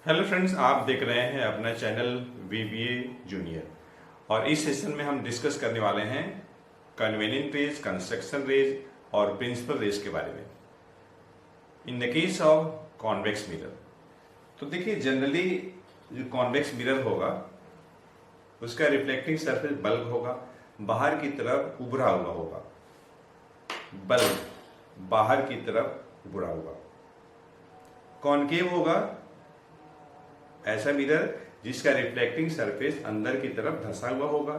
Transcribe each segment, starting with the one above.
Hello friends, आप देख रहे हैं अपना चैनल वीबीए जूनियर। और इस सेशन में हम डिस्कस करने वाले हैं कन्वेनिएंट रेज, कंस्ट्रक्शन रेज और प्रिंसिपल रेज के बारे में in the case of convex mirror. तो देखिए, जनरली जो कॉन्वेक्स मिरर होगा उसका रिफ्लेक्टिंग सरफेस बल्ब होगा, बाहर की तरफ उभरा हुआ होगा। बल्ब बाहर की तरफ उभरा हुआ। कॉनकेव होगा ऐसा मिरर जिसका रिफ्लेक्टिंग सरफेस अंदर की तरफ धंसा हुआ होगा।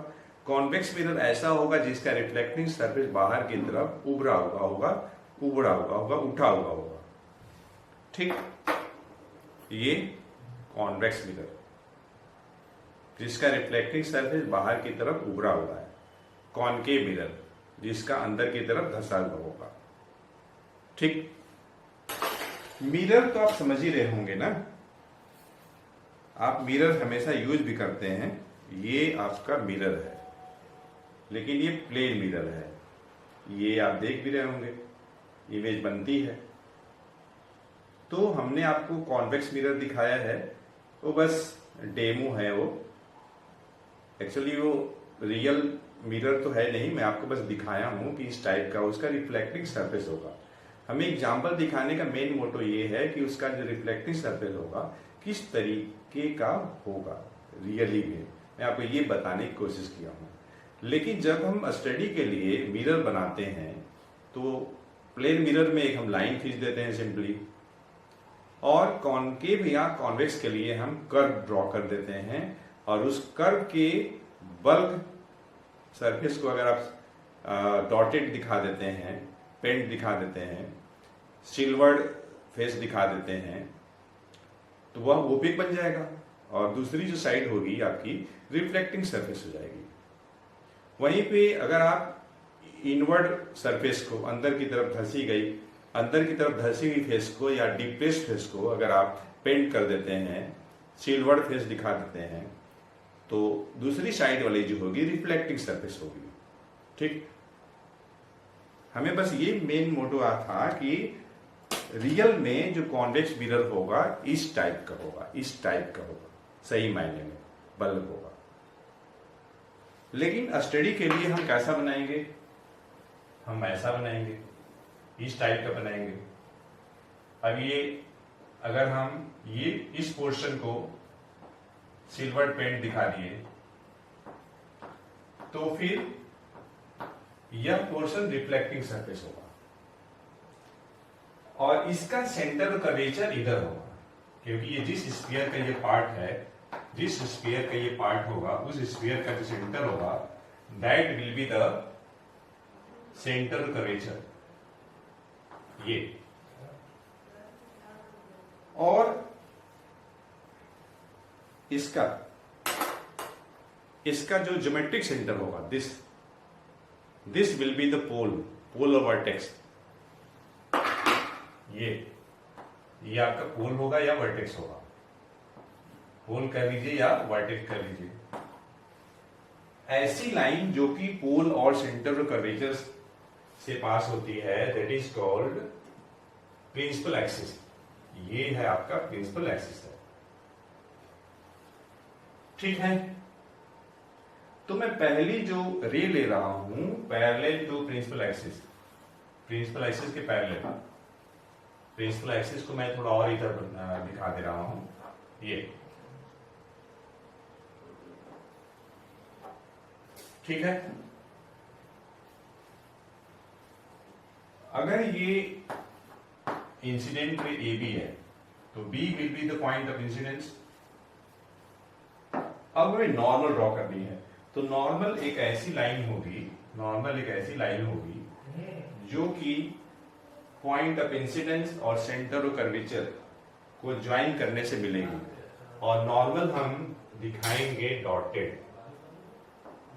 कॉन्वेक्स मिरर ऐसा होगा जिसका रिफ्लेक्टिंग सरफेस बाहर की तरफ उभरा हुआ होगा, उभरा हुआ होगा, उठा हुआ होगा। ठीक, ये कॉन्वेक्स मिरर जिसका रिफ्लेक्टिंग सरफेस बाहर की तरफ उभरा हुआ है। कॉनकेव मिरर जिसका अंदर की तरफ धंसा हुआ होगा। ठीक, मिरर तो आप समझ ही रहे होंगे ना। आप मिरर हमेशा यूज भी करते हैं। ये आपका मिरर है, लेकिन ये प्लेन मिरर है। ये आप देख भी रहे होंगे, इमेज बनती है। तो हमने आपको कॉन्वेक्स मिरर दिखाया है, वो बस डेमो है। वो एक्चुअली वो रियल मिरर तो है नहीं, मैं आपको बस दिखाया हूं कि इस टाइप का उसका रिफ्लेक्टिंग सरफेस होगा। हमें एग्जाम्पल दिखाने का मेन मोटो ये है कि उसका जो रिफ्लेक्टिंग सरफेस होगा किस तरीके का होगा रियली में। मैं आपको ये बताने की कोशिश किया हूं। लेकिन जब हम स्टडी के लिए मिरर बनाते हैं तो प्लेन मिरर में एक हम लाइन खींच देते हैं सिंपली, और कॉनकेव या कॉन्वेक्स के लिए हम कर्व ड्रॉ कर देते हैं। और उस कर्व के बल्क सरफेस को अगर आप डॉटेड दिखा देते हैं, पेंट दिखा देते हैं, सिल्वर्ड फेस दिखा देते हैं, तो वह ओपेक बन जाएगा और दूसरी जो साइड होगी आपकी रिफ्लेक्टिंग सरफेस हो जाएगी। वहीं पे अगर आप इनवर्ड सरफेस को अंदर की तरफ धंसी हुई फेस को या डिप्रेस्ड फेस को अगर आप पेंट कर देते हैं, सिल्वर्ड फेस दिखा देते हैं, तो दूसरी साइड वाली जो होगी रिफ्लेक्टिंग सरफेस होगी। ठीक, हमें बस ये मेन मोटो था कि रियल में जो कॉन्वेक्स मिरर होगा इस टाइप का होगा, इस टाइप का होगा, सही मायने में बल्ब होगा। लेकिन स्टडी के लिए हम कैसा बनाएंगे? हम ऐसा बनाएंगे, इस टाइप का बनाएंगे। अब ये अगर हम ये इस पोर्शन को सिल्वर पेंट दिखा दिए तो फिर यह पोर्शन रिफ्लेक्टिंग सरफेस होगा और इसका सेंटर कर्वेचर इधर होगा, क्योंकि ये जिस स्फीयर का ये पार्ट है, जिस स्फीयर का ये पार्ट होगा, उस स्फीयर का जो सेंटर होगा that will be the centre curvature. ये और इसका जो ज्योमेट्रिक सेंटर होगा दिस विल बी द पोल और वर्टेक्स। ये आपका पोल होगा या वर्टेक्स होगा, पोल कर लीजिए या वर्टेक्स कर लीजिए। ऐसी लाइन जो कि पोल और सेंटर कर्वेचर से पास होती है that is called principal axis. ये है आपका प्रिंसिपल एक्सिस है। ठीक है, तो मैं पहली जो रे ले रहा हूं पैरेलल टू प्रिंसिपल एक्सिस के पैरेलल, प्रिंसिपल एक्सिस को मैं थोड़ा और इधर दिखा दे रहा हूं। ये ठीक है। अगर ये इंसिडेंट रे ए बी है तो B will be the point of incidence. अब हमें नॉर्मल ड्रॉ करनी है, तो नॉर्मल एक ऐसी लाइन होगी जो कि पॉइंट ऑफ इंसिडेंस और सेंटर ऑफ कर्वेचर को ज्वाइन करने से मिलेगी। और नॉर्मल हम दिखाएंगे डॉटेड।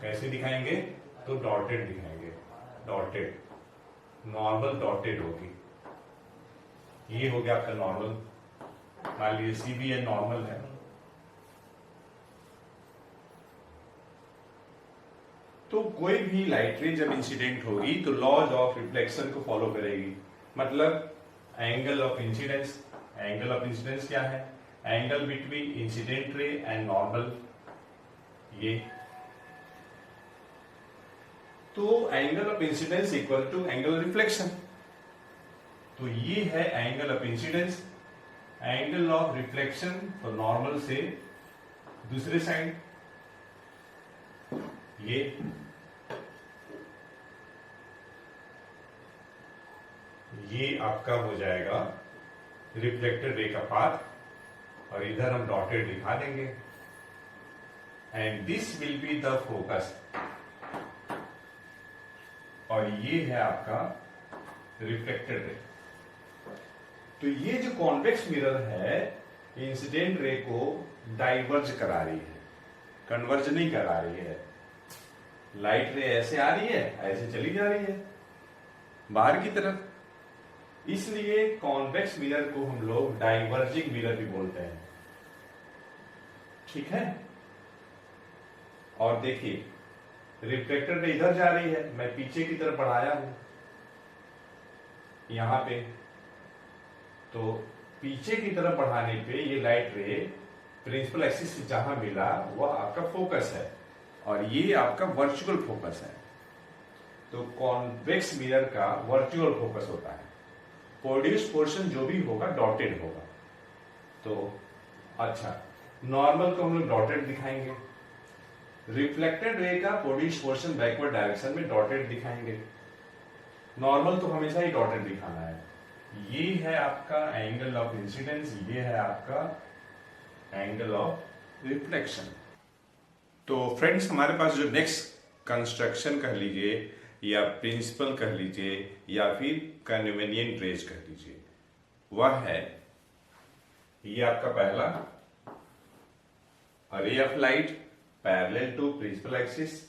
कैसे दिखाएंगे? तो डॉटेड दिखाएंगे, डॉटेड। नॉर्मल डॉटेड होगी। ये हो गया आपका नॉर्मल। मान लीजिए सीबीएन नॉर्मल है, तो कोई भी लाइट रे जब इंसिडेंट होगी तो लॉज ऑफ रिफ्लेक्शन को फॉलो करेगी। मतलब एंगल ऑफ इंसिडेंस क्या है? Angle between incident ray and normal, ये तो angle of incidence equal to angle of reflection. तो ये है angle of incidence, angle of reflection तो नॉर्मल से दूसरे साइड, ये आपका हो जाएगा रिफ्लेक्टेड रे का पाथ, और इधर हम डॉटेड दिखा देंगे, and this will be the focus, और ये है आपका रिफ्लेक्टेड रे। तो ये जो कॉन्वेक्स मिरर है इंसिडेंट रे को डाइवर्ज करा रही है, कन्वर्ज नहीं करा रही है। लाइट रे ऐसे आ रही है, ऐसे चली जा रही है बाहर की तरफ, इसलिए कॉन्वेक्स मिरर को हम लोग डाइवर्जिंग मिरर भी बोलते हैं, ठीक है। और देखिए रिफ्लेक्टेड रे इधर जा रही है, मैं पीछे की तरफ बढ़ाया हूं यहां पे, तो पीछे की तरफ बढ़ाने पे ये लाइट रे प्रिंसिपल एक्सिस से जहां मिला वह आपका फोकस है, और ये आपका वर्चुअल फोकस है। तो कॉन्वेक्स मिरर का वर्चुअल फोकस होता है, प्रोड्यूस पोर्शन जो भी होगा डॉटेड होगा। तो अच्छा, नॉर्मल को हम लोग डॉटेड दिखाएंगे, रिफ्लेक्टेड रे का प्रोड्यूस पोर्शन बैकवर्ड डायरेक्शन में डॉटेड दिखाएंगे, नॉर्मल तो हमेशा ही डॉटेड दिखाना है। ये है आपका एंगल ऑफ इंसिडेंस, ये है आपका एंगल ऑफ रिफ्लेक्शन। तो फ्रेंड्स हमारे पास जो नेक्स्ट कंस्ट्रक्शन कह लीजिए या प्रिंसिपल कह लीजिए या फिर कन्वीनियंट रेज कह लीजिए, वह है ये आपका पहला ray of light parallel to principal axis,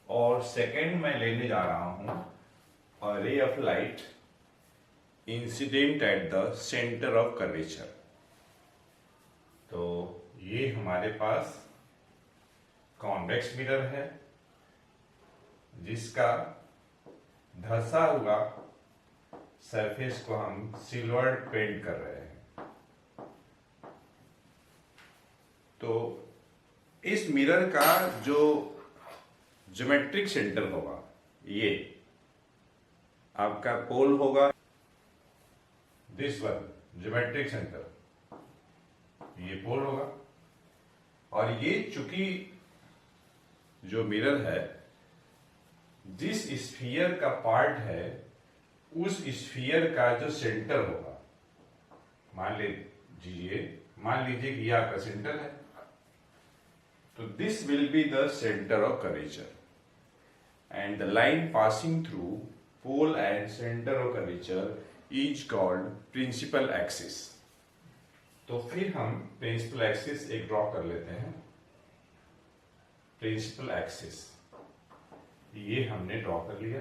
और सेकंड मैं लेने जा रहा हूं ray of light incident at the centre of curvature. तो ये हमारे पास कॉन्वेक्स मिरर है जिसका धंसा हुआ सरफेस को हम सिल्वर पेंट कर रहे हैं। तो इस मिरर का जो ज्योमेट्रिक सेंटर होगा, ये आपका पोल होगा, दिस वन ज्योमेट्रिक सेंटर, ये पोल होगा, और ये चूंकि जो मिरर है जिस स्फीयर का पार्ट है उस स्फीयर का जो सेंटर होगा, मान लीजिए कि यह आपका सेंटर है, तो this will be the centre of curvature, and the line passing through pole and centre of curvature is called principal axis. तो फिर हम प्रिंसिपल एक्सिस एक ड्रॉ कर लेते हैं, प्रिंसिपल एक्सिस ये हमने ड्रॉ कर लिया,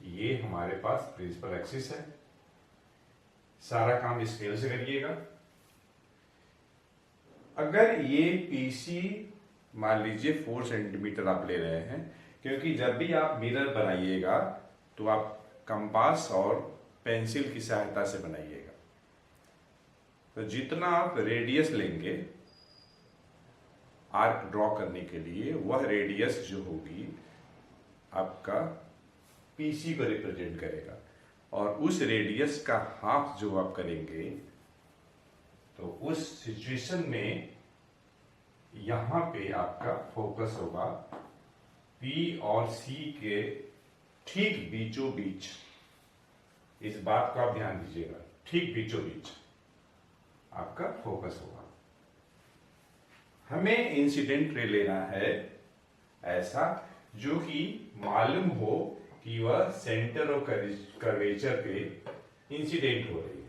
ये हमारे पास प्रिंसिपल एक्सिस है। सारा काम स्केल से करिएगा। अगर ये पीसी मान लीजिए 4 सेंटीमीटर आप ले रहे हैं, क्योंकि जब भी आप मिरर बनाइएगा तो आप कंपास और पेंसिल की सहायता से बनाइएगा। तो जितना आप रेडियस लेंगे आर्क ड्रॉ करने के लिए, वह रेडियस जो होगी आपका पीसी को रिप्रेजेंट करेगा, और उस रेडियस का हाफ जो आप करेंगे तो उस सिचुएशन में यहां पे आपका फोकस होगा पी और सी के ठीक बीचों बीच। इस बात को आप ध्यान दीजिएगा, ठीक बीचों बीच आपका फोकस होगा। हमें इंसिडेंट रे लेना है ऐसा जो कि मालूम हो कि वह सेंटर ऑफ कर्वेचर पे इंसिडेंट हो रही है।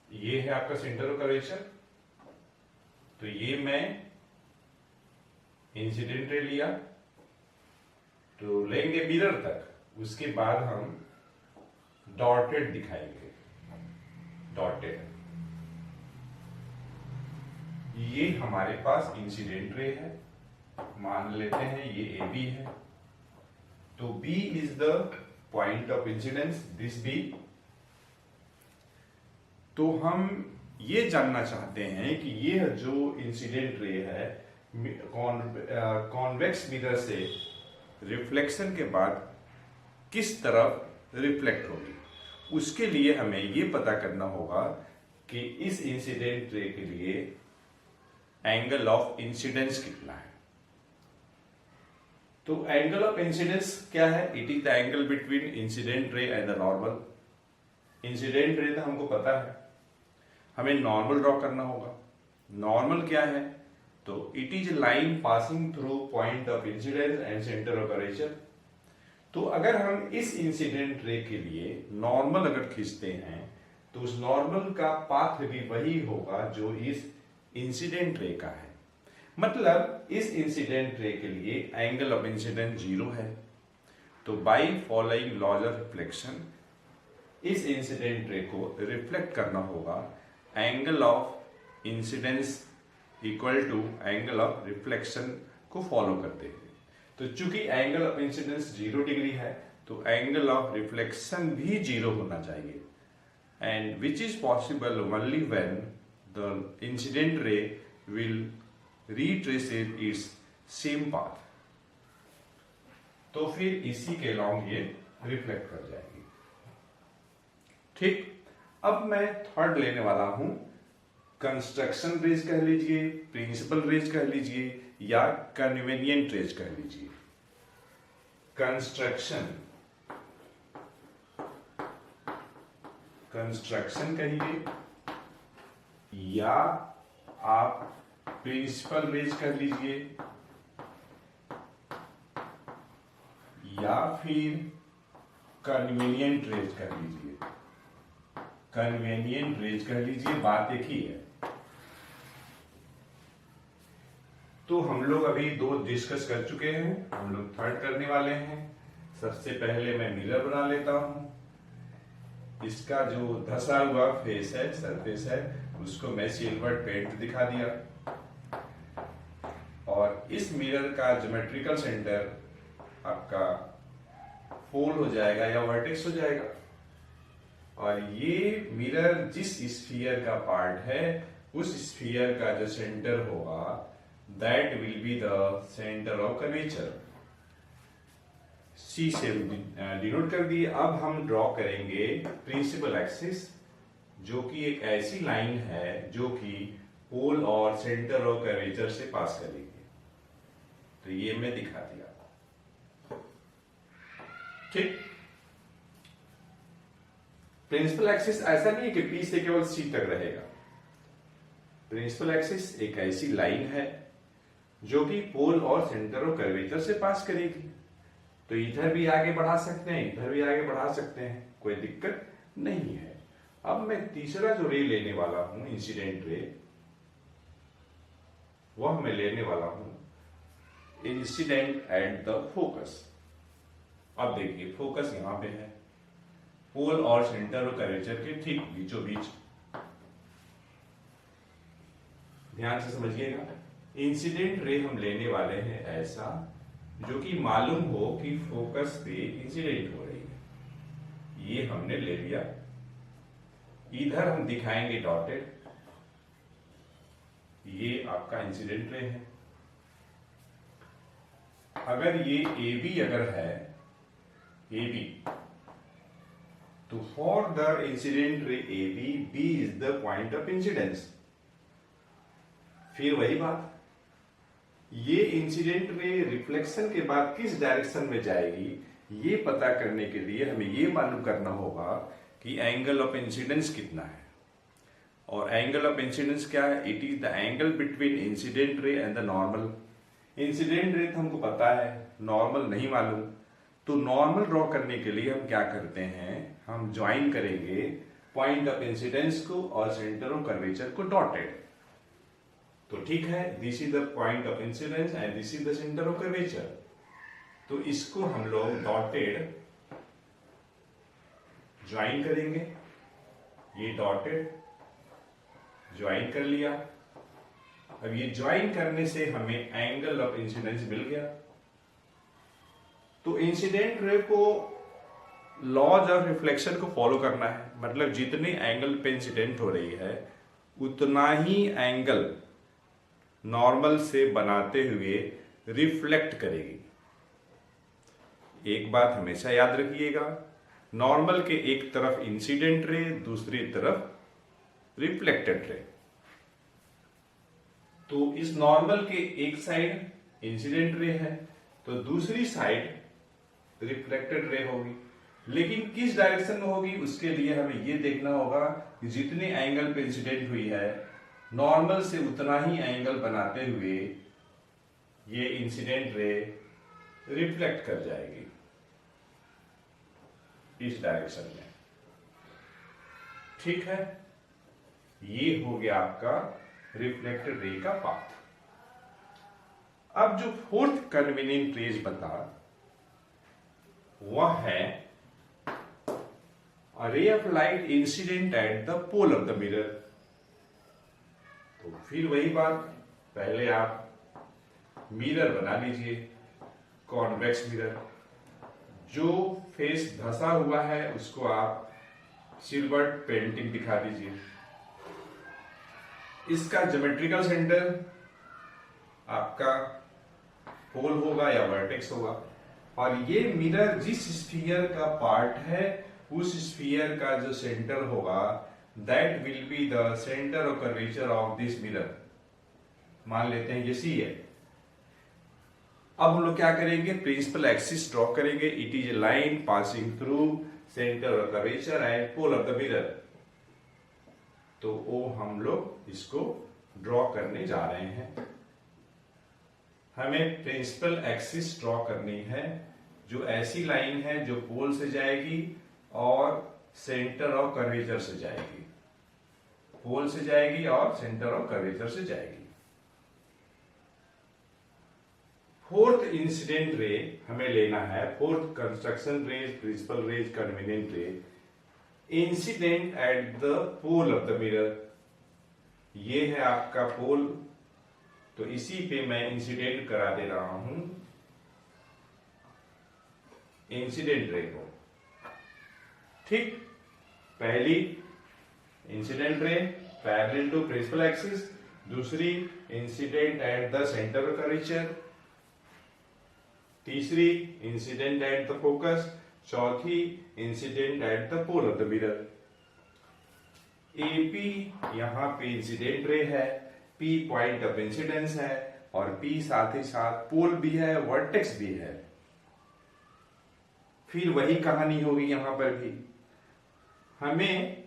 ये है आपका सेंटर ऑफ कर्वेचर, तो ये मैं इंसिडेंट रे लिया, तो लेंगे मिरर तक, उसके बाद हम डॉटेड दिखाएंगे, डॉटेड। ये हमारे पास इंसिडेंट रे है, मान लेते हैं ये ए बी है, तो B is the point of incidence, this B, तो हम ये जानना चाहते हैं कि ये जो इंसिडेंट रे है कॉन्वेक्स मिरर से रिफ्लेक्शन के बाद किस तरफ रिफ्लेक्ट होगी। उसके लिए हमें ये पता करना होगा कि इस इंसिडेंट रे के लिए एंगल ऑफ इंसिडेंस कितना है। तो एंगल ऑफ इंसिडेंस क्या है? It is the angle between incident ray and the normal. Incident ray तो हमको पता है, हमें नॉर्मल ड्रॉ करना होगा। नॉर्मल क्या है? तो it is line passing through point of incidence and centre of curvature. तो अगर हम इस इंसिडेंट रे के लिए नॉर्मल अगर खींचते हैं तो उस नॉर्मल का पाथ भी वही होगा जो इस इंसिडेंट रे का है। मतलब इस इंसिडेंट रे के लिए एंगल ऑफ इंसिडेंस 0 है। तो by following laws of reflection इस इंसिडेंट रे को रिफ्लेक्ट करना होगा angle of incidence equal to angle of reflection को फॉलो करते हुए। तो चूंकि एंगल ऑफ इंसिडेंस 0 डिग्री है तो एंगल ऑफ रिफ्लेक्शन भी 0 होना चाहिए, and which is possible only when the incident रे will retrace its same path. तो फिर इसी के लॉन्ग ये रिफ्लेक्ट कर जाएगी। ठीक, अब मैं थर्ड लेने वाला हूं कंस्ट्रक्शन रेज कह लीजिए, प्रिंसिपल रेज कह लीजिए, या कन्वीनियंट रेज कह लीजिए। कंस्ट्रक्शन कहिए या आप प्रिंसिपल रेज कर लीजिए या फिर कन्वीनियंट रेज कर लीजिए। कन्वीनियंट रेज कर लीजिए, बात एक ही है। तो हम लोग अभी 2 डिस्कस कर चुके हैं, हम लोग थर्ड करने वाले हैं। सबसे पहले मैं मिरर बना लेता हूं। इसका जो धसा हुआ फेस है, सरफेस है, उसको मैं सिल्वर पेंट दिखा दिया, और इस मिरर का ज्योमेट्रिकल सेंटर आपका पोल हो जाएगा या वर्टेक्स हो जाएगा, और ये मिरर जिस स्फीयर का पार्ट है उस स्फीयर का जो सेंटर होगा that will be the centre of curvature. C से डिनोट कर दिए। अब हम ड्रॉ करेंगे प्रिंसिपल एक्सिस, जो कि एक ऐसी लाइन है जो कि पोल और सेंटर ऑफ कर्वेचर से पास करेगी। तो ये मैं दिखा दिया। ठीक, प्रिंसिपल एक्सिस ऐसा नहीं है कि पी से केवल सी तक रहेगा। प्रिंसिपल एक्सिस एक ऐसी लाइन है जो कि पोल और सेंटर ऑफ कर्वेचर से पास करेगी। तो इधर भी आगे बढ़ा सकते हैं, इधर भी आगे बढ़ा सकते हैं, कोई दिक्कत नहीं है। अब मैं तीसरा जो रे लेने वाला हूं, इंसिडेंट रे, वह मैं लेने वाला हूं इंसिडेंट एट द फोकस। अब देखिए फोकस यहां पे है, पोल और सेंटर ऑफ कर्वेचर के ठीक बीचों बीच। ध्यान से समझिएगा, इंसिडेंट रे हम लेने वाले हैं ऐसा जो कि मालूम हो कि फोकस पे इंसिडेंट हो रही है। ये हमने ले लिया। इधर हम दिखाएंगे डॉटेड, ये आपका इंसिडेंट रे है। अगर ये ए बी अगर है, ए बी, तो for the incident ray A B, B is the point of incidence. फिर वही बात, ये इंसिडेंट रे रिफ्लेक्शन के बाद किस डायरेक्शन में जाएगी, ये पता करने के लिए हमें ये मालूम करना होगा कि एंगल ऑफ इंसिडेंस कितना है। और एंगल ऑफ इंसिडेंस क्या है? It is the angle between incident ray and the normal. Incident ray तो हमको पता है, नॉर्मल नहीं मालूम। तो नॉर्मल ड्रॉ करने के लिए हम क्या करते हैं, हम ज्वाइन करेंगे पॉइंट ऑफ इंसिडेंस को और सेंटर ऑफ कर्वेचर को डॉटेड। तो ठीक है, this is the point of incidence and this is the centre of curvature. तो इसको हम लोग डॉटेड ज्वाइन करेंगे। ये डॉटेड ज्वाइन कर लिया। अब ये ज्वाइन करने से हमें एंगल ऑफ इंसिडेंस मिल गया। तो इंसिडेंट रे को लॉज ऑफ रिफ्लेक्शन को फॉलो करना है, मतलब जितने एंगल पे इंसिडेंट हो रही है उतना ही एंगल नॉर्मल से बनाते हुए रिफ्लेक्ट करेगी। एक बात हमेशा याद रखिएगा, नॉर्मल के एक तरफ इंसिडेंट रे, दूसरी तरफ रिफ्लेक्टेड रे। तो इस नॉर्मल के एक साइड इंसिडेंट रे है तो दूसरी साइड रिफ्लेक्टेड रे होगी, लेकिन किस डायरेक्शन में होगी उसके लिए हमें यह देखना होगा कि जितने एंगल पे इंसिडेंट हुई है नॉर्मल से उतना ही एंगल बनाते हुए ये इंसिडेंट रे रिफ्लेक्ट कर जाएगी इस डायरेक्शन में। ठीक है, ये हो गया आपका रिफ्लेक्टेड रे का पाथ। अब जो फोर्थ कन्वीनियंट रेज बता वह है a ray of light incident at the pole of the mirror। तो फिर वही बात, पहले आप मिरर बना लीजिए, कॉन्वेक्स मिरर। जो फेस धंसा हुआ है उसको आप सिल्वर पेंटिंग दिखा दीजिए। इसका ज्योमेट्रिकल सेंटर आपका पोल होगा या वर्टेक्स होगा, और ये मिरर जिस स्फीयर का पार्ट है उस स्फीयर का जो सेंटर होगा that will be the centre of curvature of this mirror. मान लेते हैं ये सी है। अब हम लोग क्या करेंगे, प्रिंसिपल एक्सिस ड्रॉ करेंगे। It is a line passing through centre of curvature and pole of the mirror. तो वो हम लोग इसको ड्रॉ करने जा रहे हैं। हमें प्रिंसिपल एक्सिस ड्रॉ करनी है जो ऐसी लाइन है जो पोल से जाएगी और सेंटर ऑफ कर्वेचर से जाएगी, पोल से जाएगी और सेंटर ऑफ कर्वेचर से जाएगी। फोर्थ इंसिडेंट रे हमें लेना है, fourth construction rays, principal rays, convenient ray incident at the pole of the mirror. ये है आपका पोल, तो इसी पे मैं इंसिडेंट करा दे रहा हूं इंसिडेंट रे को। ठीक, पहली incident ray parallel to principal axis, दूसरी incident at the centre of curvature, तीसरी इंसिडेंट एट द फोकस, चौथी incident at the pole of the mirror. AP यहां पे इंसिडेंट रे है, पी पॉइंट ऑफ इंसिडेंस है और पी साथ ही साथ पोल भी है, वर्टेक्स भी है। फिर वही कहानी होगी यहां पर भी। हमें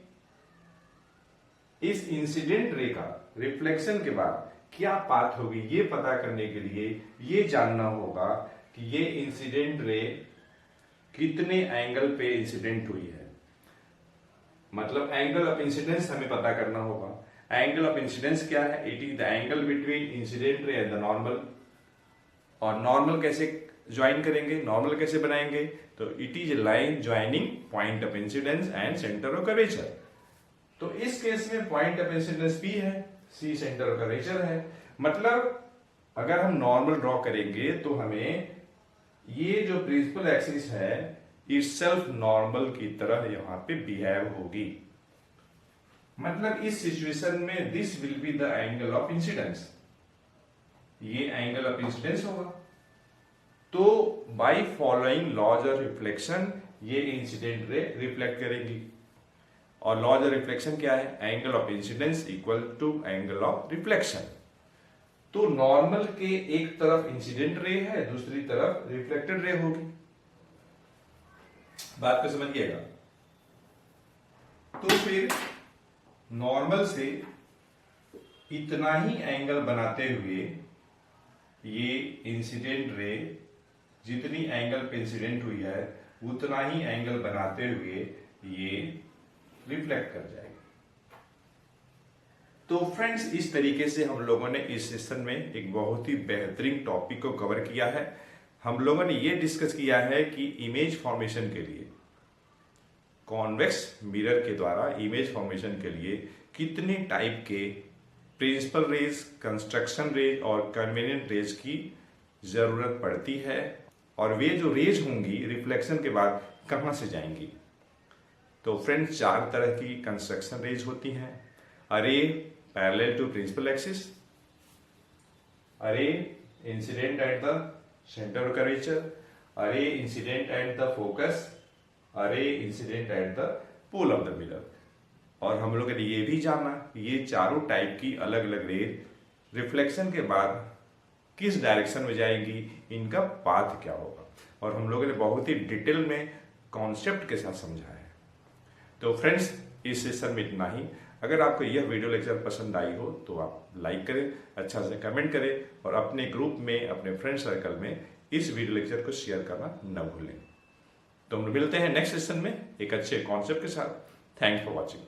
इस इंसिडेंट रे का रिफ्लेक्शन के बाद क्या पाथ होगी ये पता करने के लिए ये जानना होगा कि ये इंसिडेंट रे कितने एंगल पे इंसिडेंट हुई है। मतलब एंगल ऑफ इंसिडेंस हमें पता करना होगा। एंगल ऑफ इंसिडेंस क्या है? It is the angle between incident ray and the normal. और नॉर्मल कैसे ज्वाइन करेंगे, नॉर्मल कैसे बनाएंगे? तो it is a line joining point of incidence and centre of curvature. तो इस केस में पॉइंट ऑफ इंसिडेंस P है, C सेंटर ऑफ कर्वेचर है। मतलब अगर हम नॉर्मल ड्रॉ करेंगे तो हमें ये जो प्रिंसिपल एक्सिस है इटसेल्फ नॉर्मल की तरह यहां पे बिहेव होगी। मतलब इस सिचुएशन में this will be the angle of incidence, ये एंगल ऑफ इंसिडेंस होगा। तो by following laws of reflection ये इंसिडेंट रे रिफ्लेक्ट करेंगी। और लॉज ऑफ रिफ्लेक्शन क्या है? Angle of incidence equal to angle of reflection. तो नॉर्मल के एक तरफ इंसिडेंट रे है, दूसरी तरफ रिफ्लेक्टेड रे होगी। बात को समझिएगा। तो फिर नॉर्मल से इतना ही एंगल बनाते हुए ये इंसिडेंट रे जितनी एंगल पे इंसिडेंट हुई है उतना ही एंगल बनाते हुए ये रिफ्लेक्ट कर जाएगी। तो फ्रेंड्स, इस तरीके से हम लोगों ने इस सेशन में एक बहुत ही बेहतरीन टॉपिक को कवर किया है। हम लोगों ने ये डिस्कस किया है कि इमेज फॉर्मेशन के लिए, कॉन्वेक्स मिरर के द्वारा इमेज फॉर्मेशन के लिए कितने टाइप के प्रिंसिपल रेज, कंस्ट्रक्शन रेज और कन्वीनियंट रेज की जरूरत पड़ती है, और वे जो रेज होंगी रिफ्लेक्शन के बाद कहाँ से जाएंगी। तो फ्रेंड्स, 4 तरह की कंस्ट्रक्शन रेज होती हैं। A ray parallel to principal axis, a ray incident at the centre of curvature, a ray incident at the focus, a ray incident at the pole of the mirror. और हम लोगों ने ये भी जाना ये चारों टाइप की अलग अलग रेज रिफ्लेक्शन के बाद किस डायरेक्शन में जाएंगी, इनका पाथ क्या होगा, और हम लोगों ने बहुत ही डिटेल में कॉन्सेप्ट के साथ समझा है। तो फ्रेंड्स, इस सेशन में इतना ही। अगर आपको यह वीडियो लेक्चर पसंद आई हो तो आप लाइक करें, अच्छा से कमेंट करें, और अपने ग्रुप में, अपने फ्रेंड सर्कल में इस वीडियो लेक्चर को शेयर करना न भूलें। तो हम मिलते हैं नेक्स्ट सेशन में एक अच्छे कॉन्सेप्ट के साथ। Thanks for watching.